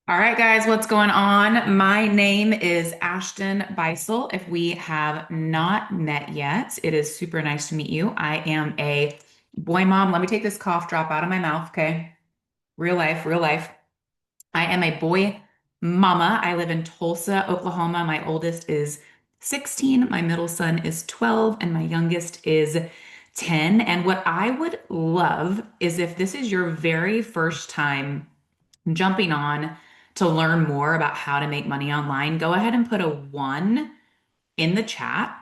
All right, guys, what's going on? My name is Ashton Beisel. If we have not met yet, it is super nice to meet you. I am a boy mom. Let me take this cough drop out of my mouth, okay? Real life, real life. I am a boy mama. I live in Tulsa, Oklahoma. My oldest is 16, my middle son is 12, and my youngest is 10. And what I would love is if this is your very first time jumping on to learn more about how to make money online, go ahead and put a one in the chat.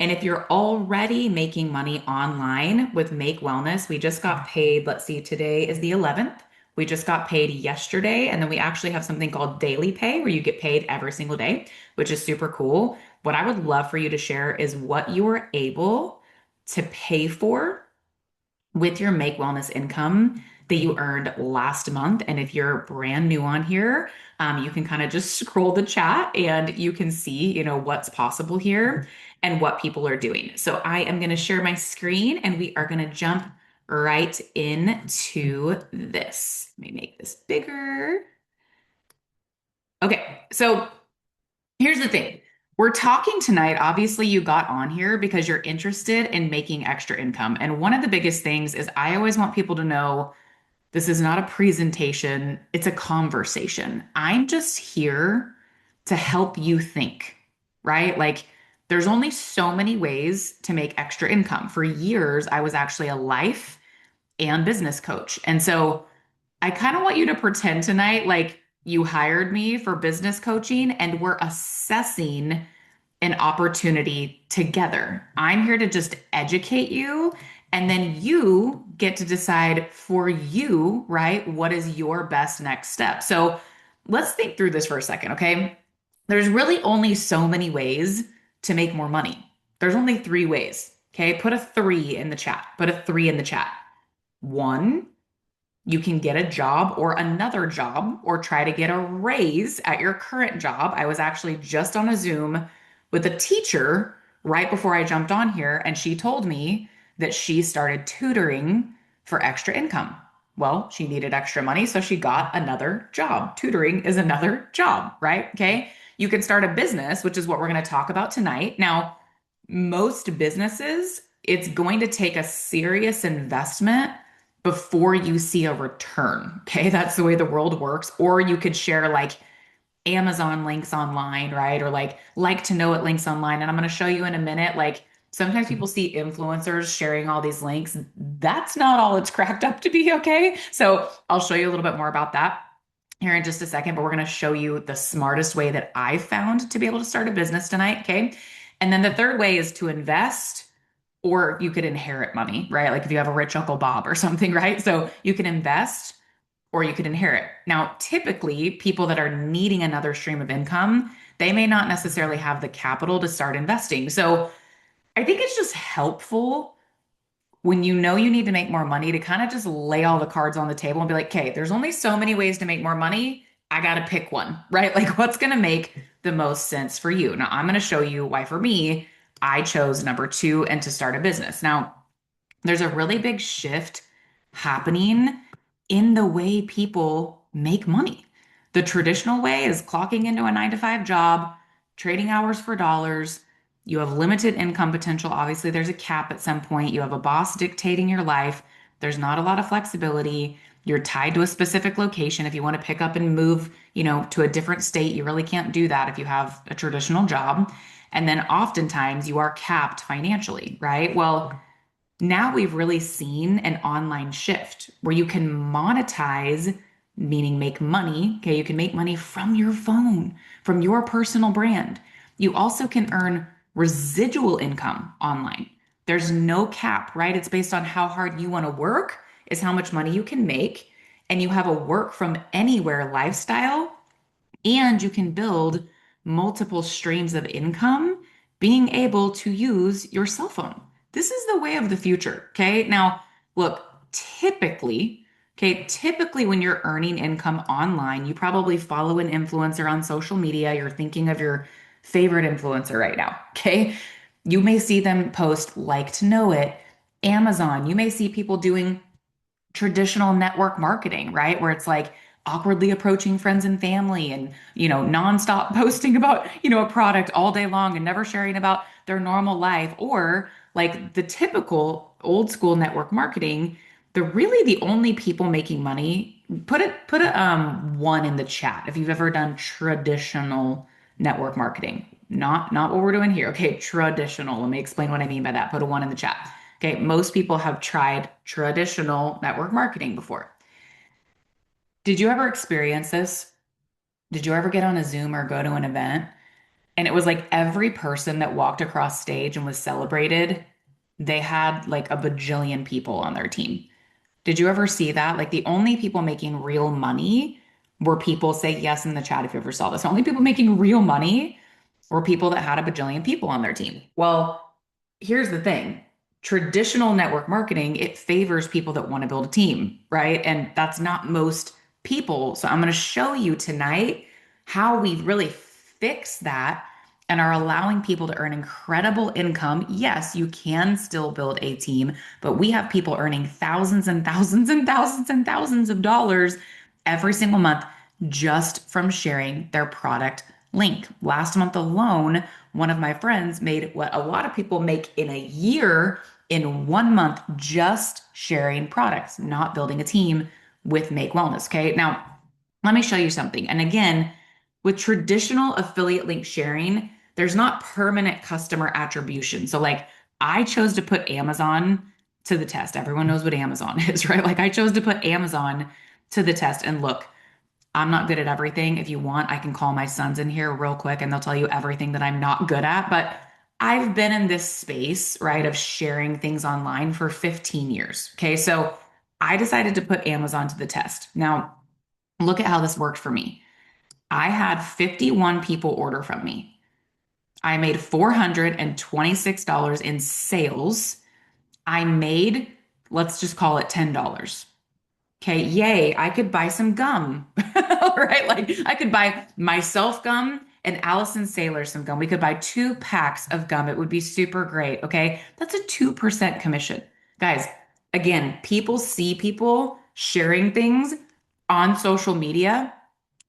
And if you're already making money online with Make Wellness, we just got paid. Let's see, today is the 11th. We just got paid yesterday. And then we actually have something called daily pay where you get paid every single day, which is super cool. What I would love for you to share is what you were able to pay for with your Make Wellness income that you earned last month. And if you're brand new on here, you can kind of just scroll the chat and you can see, what's possible here and what people are doing. So I am going to share my screen and we are going to jump right into this. Let me make this bigger. Okay, so here's the thing. We're talking tonight. Obviously, you got on here because you're interested in making extra income. And one of the biggest things is I always want people to know this is not a presentation, it's a conversation. I'm just here to help you think, right? Like, there's only so many ways to make extra income. For years, I was actually a life and business coach. And so I kind of want you to pretend tonight like you hired me for business coaching and we're assessing an opportunity together. I'm here to just educate you, and then you get to decide for you, right? What is your best next step? So let's think through this for a second, okay? There's really only so many ways to make more money. There's only three ways, okay? Put a three in the chat. Put a three in the chat. One, you can get a job or another job or try to get a raise at your current job. I was actually just on a Zoom with a teacher right before I jumped on here, and she told me that she started tutoring for extra income. Well, she needed extra money, so she got another job. Tutoring is another job, right? Okay. You can start a business, which is what we're going to talk about tonight. Now, most businesses, it's going to take a serious investment before you see a return. Okay. That's the way the world works. Or you could share like Amazon links online, right? Or like to know it links online. And I'm going to show you in a minute. Like sometimes people see influencers sharing all these links. That's not all it's cracked up to be. Okay. So I'll show you a little bit more about that here in just a second, but we're going to show you the smartest way that I found to be able to start a business tonight. Okay. And then the third way is to invest, or you could inherit money, right? Like if you have a rich Uncle Bob or something, right? So you can invest or you could inherit. Now, typically, people that are needing another stream of income, they may not necessarily have the capital to start investing. So I think it's just helpful when you know you need to make more money to kind of just lay all the cards on the table and be like, okay, there's only so many ways to make more money. I got to pick one, right? Like what's going to make the most sense for you? Now, I'm going to show you why for me, I chose number two and to start a business. Now, there's a really big shift happening in the way people make money. The traditional way is clocking into a 9 to 5 job, trading hours for dollars. You have limited income potential. Obviously, there's a cap at some point. You have a boss dictating your life. There's not a lot of flexibility. You're tied to a specific location. If you want to pick up and move, to a different state, you really can't do that if you have a traditional job. And then oftentimes you are capped financially, right? Well, now we've really seen an online shift where you can monetize, meaning make money. Okay, you can make money from your phone, from your personal brand. You also can earn residual income online. There's no cap, right? It's based on how hard you want to work, is how much money you can make. And you have a work from anywhere lifestyle, and you can build multiple streams of income being able to use your cell phone. This is the way of the future. Okay. Now, look, typically when you're earning income online, you probably follow an influencer on social media. You're thinking of your favorite influencer right now. Okay. You may see them post like to know it, Amazon. You may see people doing traditional network marketing, right? Where it's like, awkwardly approaching friends and family and, nonstop posting about, a product all day long and never sharing about their normal life, or like the typical old school network marketing, the only people making money, put a one in the chat if you've ever done traditional network marketing. Not what we're doing here. Okay, traditional. Let me explain what I mean by that. Put a one in the chat. Okay, most people have tried traditional network marketing before. Did you ever experience this? Did you ever get on a Zoom or go to an event and it was like every person that walked across stage and was celebrated, they had like a bajillion people on their team? Did you ever see that? Like the only people making real money were people, say yes in the chat if you ever saw this. The only people making real money were people that had a bajillion people on their team. Well, here's the thing. Traditional network marketing, it favors people that want to build a team, right? And that's not most people. So I'm going to show you tonight how we really fix that and are allowing people to earn incredible income. Yes, you can still build a team, but we have people earning thousands and thousands and thousands and thousands of dollars every single month just from sharing their product link. Last month alone, one of my friends made what a lot of people make in a year in 1 month just sharing products, not building a team with Make Wellness. Okay. Now, let me show you something. And again, with traditional affiliate link sharing, there's not permanent customer attribution. So, like, I chose to put Amazon to the test. Everyone knows what Amazon is, right? Like, I chose to put Amazon to the test. And look, I'm not good at everything. If you want, I can call my sons in here real quick and they'll tell you everything that I'm not good at. But I've been in this space, right, of sharing things online for 15 years. Okay. So I decided to put Amazon to the test. Now, look at how this worked for me. I had 51 people order from me. I made $426 in sales. I made, let's just call it $10. Okay, yay, I could buy some gum, right? Like I could buy myself gum and Allison Sailor some gum. We could buy 2 packs of gum. It would be super great. Okay, that's a 2% commission. Guys, again, people see people sharing things on social media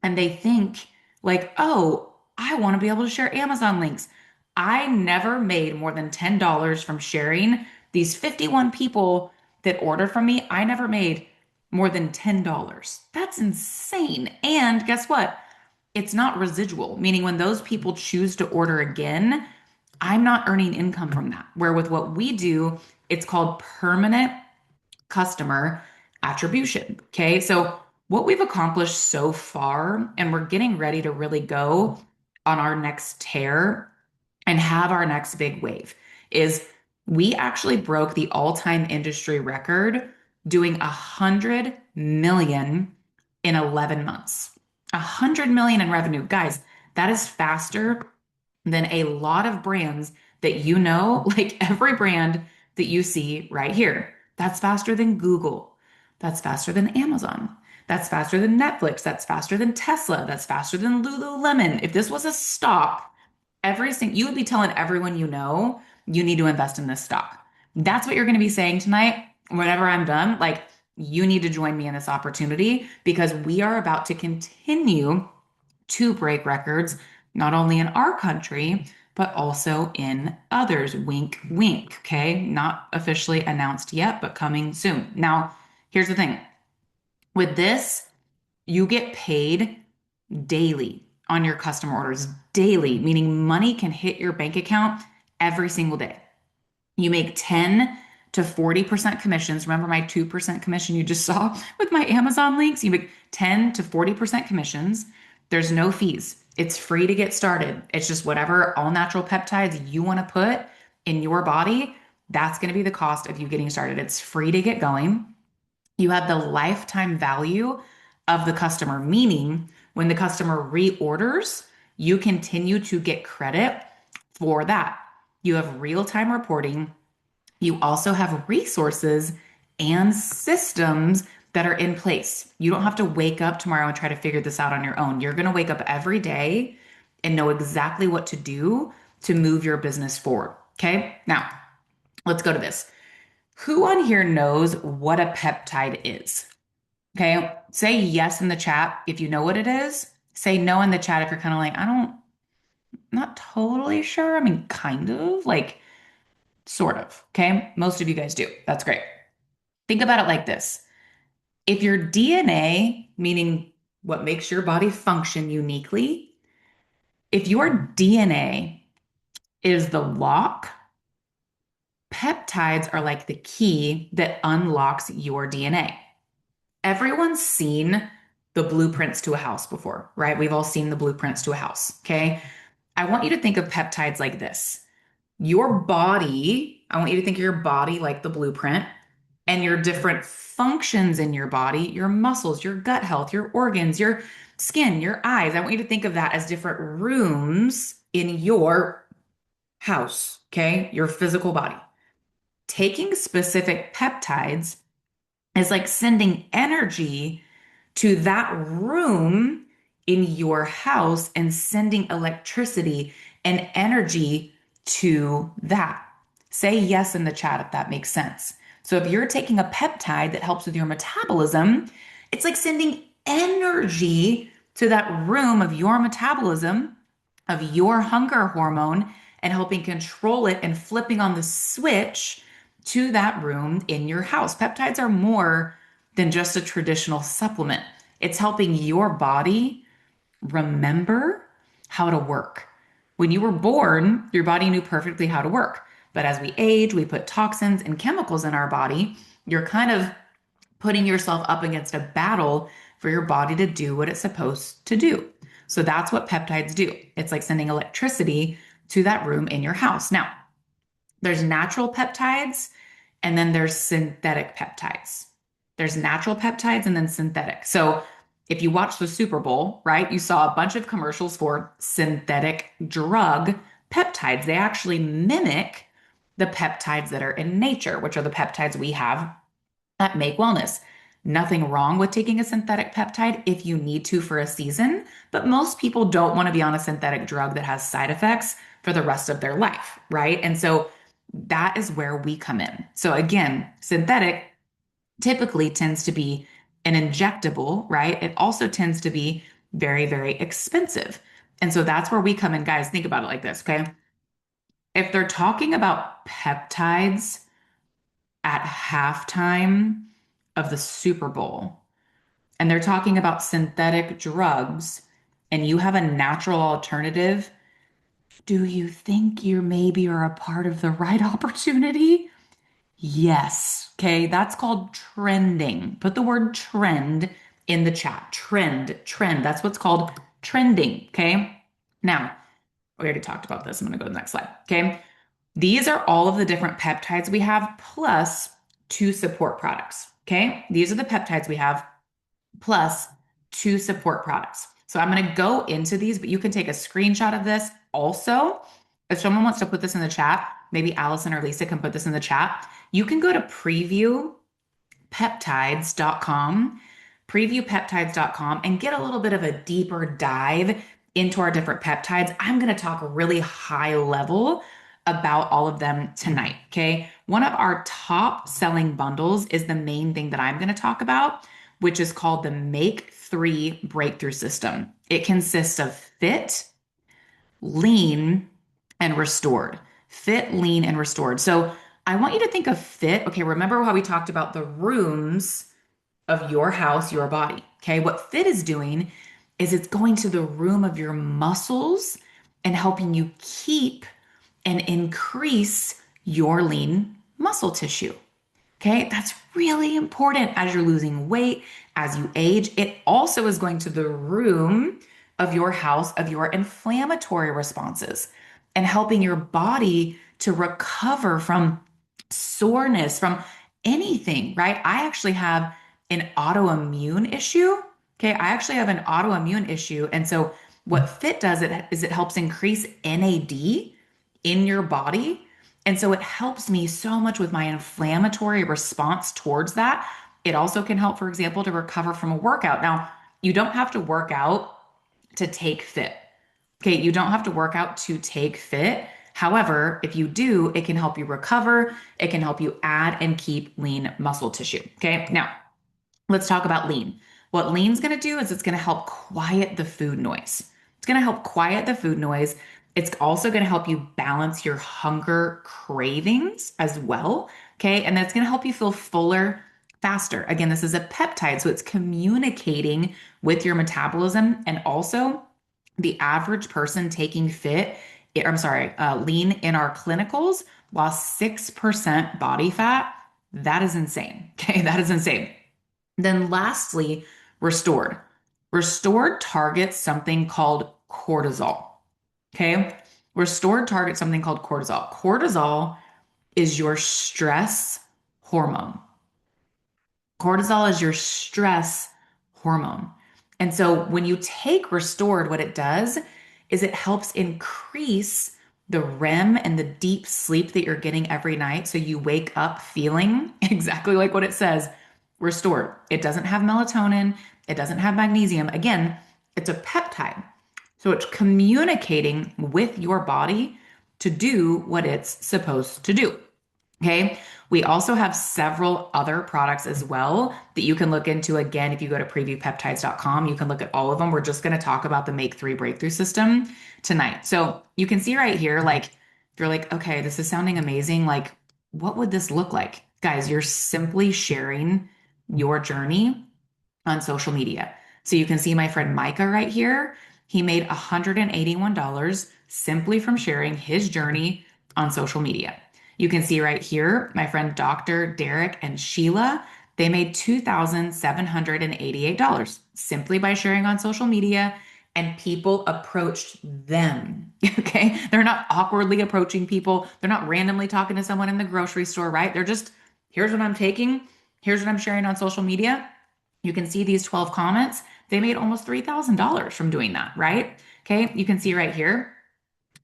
and they think like, oh, I want to be able to share Amazon links. I never made more than $10 from sharing these 51 people that ordered from me. I never made more than $10. That's insane. And guess what? It's not residual, meaning when those people choose to order again, I'm not earning income from that. Where with what we do, it's called permanent customer attribution. Okay. So, what we've accomplished so far, and we're getting ready to really go on our next tear and have our next big wave, is we actually broke the all time industry record doing 100 million in 11 months. 100 million in revenue. Guys, that is faster than a lot of brands that like every brand that you see right here. That's faster than Google. That's faster than Amazon. That's faster than Netflix. That's faster than Tesla. That's faster than Lululemon. If this was a stock, you would be telling everyone you need to invest in this stock. That's what you're going to be saying tonight. Whenever I'm done, like you need to join me in this opportunity because we are about to continue to break records, not only in our country, but also in others. Wink, wink. Okay. Not officially announced yet, but coming soon. Now, here's the thing with this, you get paid daily on your customer orders, daily, meaning money can hit your bank account every single day. You make 10 to 40% commissions. Remember my 2% commission you just saw with my Amazon links? You make 10 to 40% commissions. There's no fees. It's free to get started. It's just whatever all natural peptides you want to put in your body, that's going to be the cost of you getting started. It's free to get going. You have the lifetime value of the customer, meaning when the customer reorders, you continue to get credit for that. You have real time reporting. You also have resources and systems that are in place. You don't have to wake up tomorrow and try to figure this out on your own. You're going to wake up every day and know exactly what to do to move your business forward. Okay. Now, let's go to this. Who on here knows what a peptide is? Okay. Say yes in the chat if you know what it is. Say no in the chat if you're kind of like, I don't, not totally sure. I mean, kind of like, sort of. Okay. Most of you guys do. That's great. Think about it like this. If your DNA, meaning what makes your body function uniquely, if your DNA is the lock, peptides are like the key that unlocks your DNA. Everyone's seen the blueprints to a house before, right? We've all seen the blueprints to a house. Okay. I want you to think of peptides like this. Your body, I want you to think of your body like the blueprint and your different functions in your body, your muscles, your gut health, your organs, your skin, your eyes. I want you to think of that as different rooms in your house, okay? Your physical body. Taking specific peptides is like sending energy to that room in your house and sending electricity and energy to that. Say yes in the chat if that makes sense. So if you're taking a peptide that helps with your metabolism, it's like sending energy to that room of your metabolism, of your hunger hormone, and helping control it and flipping on the switch to that room in your house. Peptides are more than just a traditional supplement. It's helping your body remember how to work. When you were born, your body knew perfectly how to work. But as we age, we put toxins and chemicals in our body. You're kind of putting yourself up against a battle for your body to do what it's supposed to do. So that's what peptides do. It's like sending electricity to that room in your house. Now, there's natural peptides and then there's synthetic peptides. There's natural peptides and then synthetic. So if you watch the Super Bowl, right, you saw a bunch of commercials for synthetic drug peptides. They actually mimic the peptides that are in nature, which are the peptides we have that make wellness. Nothing wrong with taking a synthetic peptide if you need to for a season, but most people don't want to be on a synthetic drug that has side effects for the rest of their life, right? And so that is where we come in. So again, synthetic typically tends to be an injectable, right? It also tends to be very, very expensive. And so that's where we come in, guys. Think about it like this, okay? If they're talking about peptides at halftime of the Super Bowl, and they're talking about synthetic drugs, and you have a natural alternative, do you think you maybe are a part of the right opportunity? Yes. Okay. That's called trending. Put the word trend in the chat. Trend, trend. That's what's called trending. Okay. Now, we already talked about this. I'm going to go to the next slide. Okay. These are all of the different peptides we have, plus two support products. Okay. These are the peptides we have, plus two support products. So I'm going to go into these, but you can take a screenshot of this also. If someone wants to put this in the chat, maybe Allison or Lisa can put this in the chat. You can go to previewpeptides.com, previewpeptides.com, and get a little bit of a deeper dive into our different peptides. I'm going to talk really high level about all of them tonight. Okay. One of our top selling bundles is the main thing that I'm going to talk about, which is called the Make 3 Breakthrough System. It consists of Fit, Lean, and Restored. Fit, Lean, and Restored. So I want you to think of Fit. Okay, remember how we talked about the rooms of your house, your body. Okay, what Fit is doing is it's going to the room of your muscles and helping you keep and increase your lean muscle tissue. Okay, that's really important as you're losing weight, as you age. It also is going to the room of your house of your inflammatory responses and helping your body to recover from soreness, from anything, right? I actually have an autoimmune issue. Okay, I actually have an autoimmune issue. And so what FIT does is it helps increase NAD in your body. And so it helps me so much with my inflammatory response towards that. It also can help, for example, to recover from a workout. Now, you don't have to work out to take fit. Okay, you don't have to work out to take fit. However, if you do, it can help you recover. It can help you add and keep lean muscle tissue. Okay, now Let's talk about lean. What lean's going to do is it's going to help quiet the food noise. It's going to help quiet the food noise. It's also going to help you balance your hunger cravings as well. Okay. And that's going to help you feel fuller faster. Again, this is a peptide, so it's communicating with your metabolism. And also, the average person taking lean in our clinicals lost 6% body fat. That is insane. Okay. That is insane. Then lastly, restored. Restored targets something called cortisol. Okay. Restored targets something called cortisol. Cortisol is your stress hormone. Cortisol is your stress hormone. And so when you take restored, what it does is it helps increase the REM and the deep sleep that you're getting every night. So you wake up feeling exactly like what it says, restored. It doesn't have melatonin, it doesn't have magnesium. Again, it's a peptide. So it's communicating with your body to do what it's supposed to do. Okay. We also have several other products as well that you can look into. Again, if you go to previewpeptides.com, you can look at all of them. We're just going to talk about the Make 3 breakthrough system tonight. So you can see right here, like, if you're like, okay, this is sounding amazing. Like, what would this look like? Guys, you're simply sharing your journey on social media. So you can see my friend Micah right here. He made $181 simply from sharing his journey on social media. You can see right here, my friend Dr. Derek and Sheila, they made $2,788 simply by sharing on social media, and people approached them. Okay. They're not awkwardly approaching people. They're not randomly talking to someone in the grocery store, right? They're just, here's what I'm taking. Here's what I'm sharing on social media. You can see these 12 comments. They made almost $3,000 from doing that, right? Okay. You can see right here,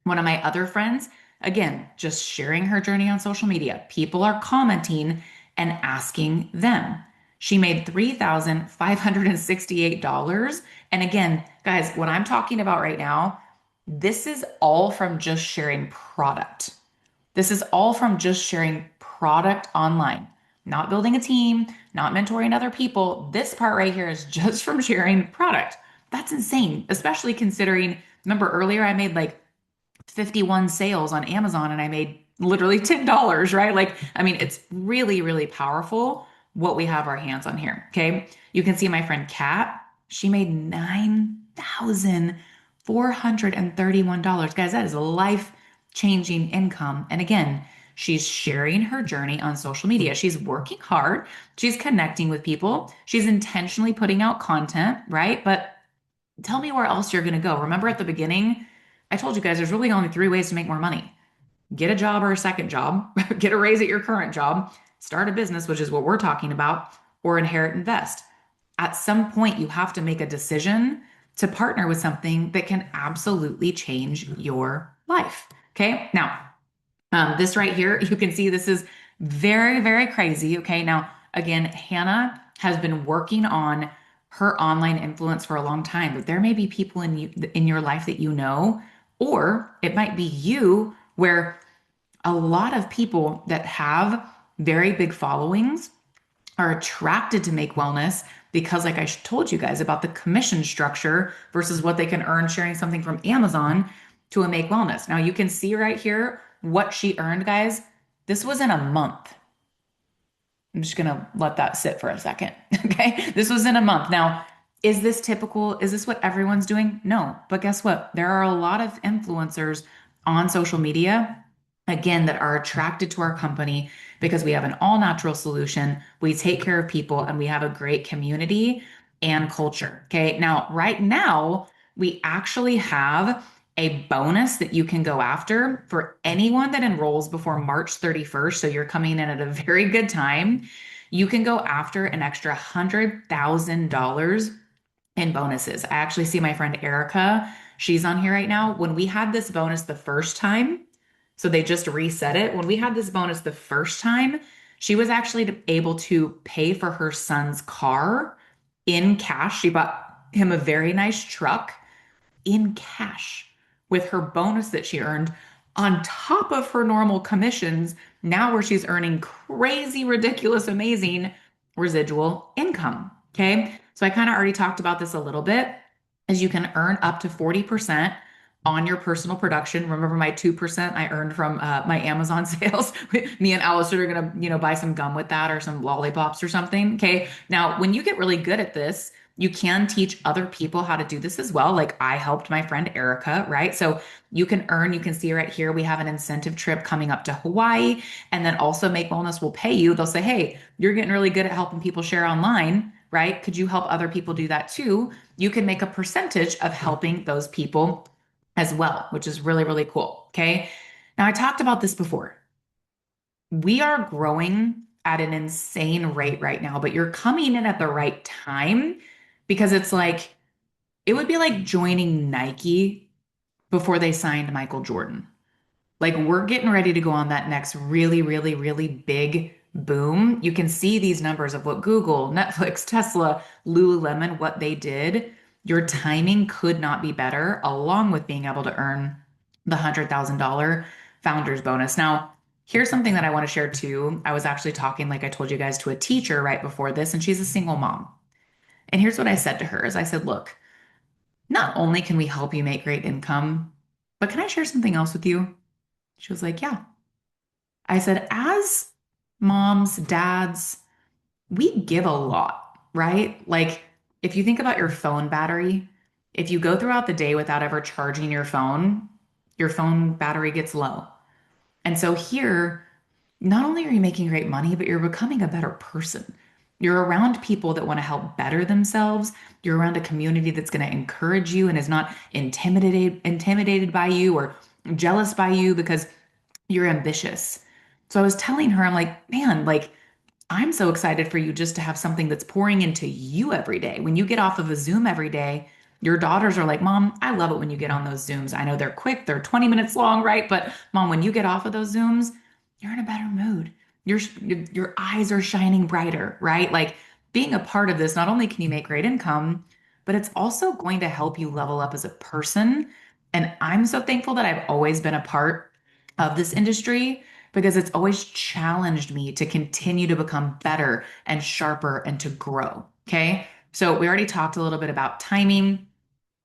one of my other friends, again, just sharing her journey on social media. People are commenting and asking them. She made $3,568. And again, guys, what I'm talking about right now, this is all from just sharing product. This is all from just sharing product online, not building a team, not mentoring other people. This part right here is just from sharing product. That's insane, especially considering, remember earlier I made like 51 sales on Amazon and I made literally $10, right? Like, I mean, it's really, really powerful what we have our hands on here. Okay. You can see my friend Kat, she made $9,431. Guys, that is life changing income. And again, she's sharing her journey on social media. She's working hard. She's connecting with people. She's intentionally putting out content, right? But tell me where else you're going to go. Remember at the beginning, I told you guys there's really only three ways to make more money: get a job or a second job, get a raise at your current job, start a business, which is what we're talking about, or inherit invest. At some point, you have to make a decision to partner with something that can absolutely change your life. Okay. Now, this right here, you can see this is very, very crazy. Okay. Now, again, Hannah has been working on her online influence for a long time, but there may be people in your life that you know, or it might be you where a lot of people that have very big followings are attracted to Make Wellness because, like I told you guys about the commission structure versus what they can earn sharing something from Amazon to a Make Wellness. Now, you can see right here what she earned, guys. This was in a month. I'm just going to let that sit for a second. Okay. This was in a month. Now, is this typical? Is this what everyone's doing? No. But guess what? There are a lot of influencers on social media, again, that are attracted to our company because we have an all natural solution. We take care of people and we have a great community and culture. Okay. Now, right now, we actually have a bonus that you can go after for anyone that enrolls before March 31st. So you're coming in at a very good time. You can go after an extra $100,000 in bonuses. I actually see my friend Erica. She's on here right now. When we had this bonus the first time, so they just reset it. When we had this bonus the first time, she was actually able to pay for her son's car in cash. She bought him a very nice truck in cash with her bonus that she earned on top of her normal commissions. Now, where she's earning crazy, ridiculous, amazing residual income. Okay. So I kind of already talked about this a little bit, as you can earn up to 40% on your personal production. Remember my 2% I earned from my Amazon sales? Me and Allison are going to, buy some gum with that or some lollipops or something. Okay. Now, when you get really good at this, you can teach other people how to do this as well. Like I helped my friend Erica, right? So you can earn, you can see right here, we have an incentive trip coming up to Hawaii. And then also Make Wellness will pay you. They'll say, hey, you're getting really good at helping people share online, right? Could you help other people do that too? You can make a percentage of helping those people as well, which is really, really cool. Okay. Now, I talked about this before. We are growing at an insane rate right now, but you're coming in at the right time because it's like, it would be like joining Nike before they signed Michael Jordan. Like we're getting ready to go on that next really, really, really big boom. You can see these numbers of what Google, Netflix, Tesla, Lululemon, what they did. Your timing could not be better, along with being able to earn the $100,000 founders bonus. Now, here's something that I want to share too. I was actually talking, like I told you guys, to a teacher right before this, and she's a single mom. And here's what I said to her is I said, look, not only can we help you make great income, but can I share something else with you? She was like, yeah. I said, as moms, dads, we give a lot, right? Like, if you think about your phone battery, if you go throughout the day without ever charging your phone battery gets low. And so here, not only are you making great money, but you're becoming a better person. You're around people that want to help better themselves. You're around a community that's going to encourage you and is not intimidated by you or jealous by you because you're ambitious. So I was telling her, I'm like, man, like I'm so excited for you just to have something that's pouring into you every day. When you get off of a Zoom every day, your daughters are like, Mom, I love it when you get on those Zooms. I know they're quick, they're 20 minutes long, right? But Mom, when you get off of those Zooms, you're in a better mood. Your eyes are shining brighter, right? Like being a part of this, not only can you make great income, but it's also going to help you level up as a person. And I'm so thankful that I've always been a part of this industry because it's always challenged me to continue to become better and sharper and to grow. Okay. So we already talked a little bit about timing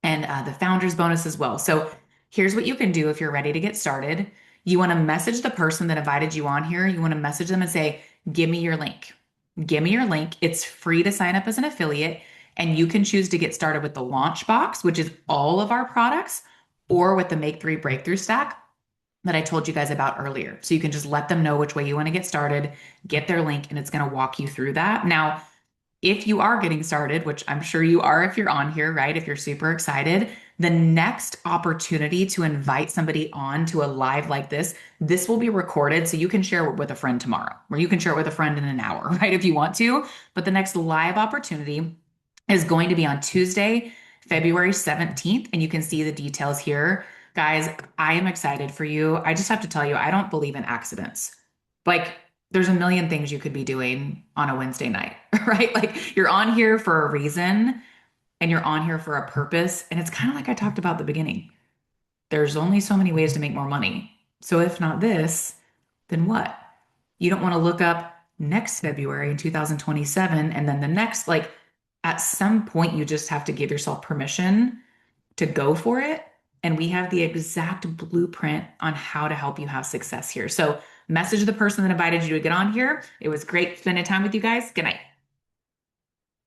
and the founders bonus as well. So here's what you can do if you're ready to get started. You want to message the person that invited you on here. You want to message them and say, give me your link. Give me your link. It's free to sign up as an affiliate. And you can choose to get started with the launch box, which is all of our products, or with the Make Three Breakthrough Stack that I told you guys about earlier. So you can just let them know which way you want to get started, get their link, and it's going to walk you through that. Now, if you are getting started, which I'm sure you are if you're on here, right? If you're super excited, the next opportunity to invite somebody on to a live like this will be recorded so you can share it with a friend tomorrow, or you can share it with a friend in an hour, right? If you want to. But the next live opportunity is going to be on Tuesday, February 17th, and you can see the details here. Guys, I am excited for you. I just have to tell you, I don't believe in accidents. Like, there's a million things you could be doing on a Wednesday night, right? Like you're on here for a reason and you're on here for a purpose. And it's kind of like I talked about at the beginning. There's only so many ways to make more money. So if not this, then what? You don't want to look up next February in 2027 and then the next, like at some point, you just have to give yourself permission to go for it. And we have the exact blueprint on how to help you have success here. So message the person that invited you to get on here. It was great spending time with you guys. Good night.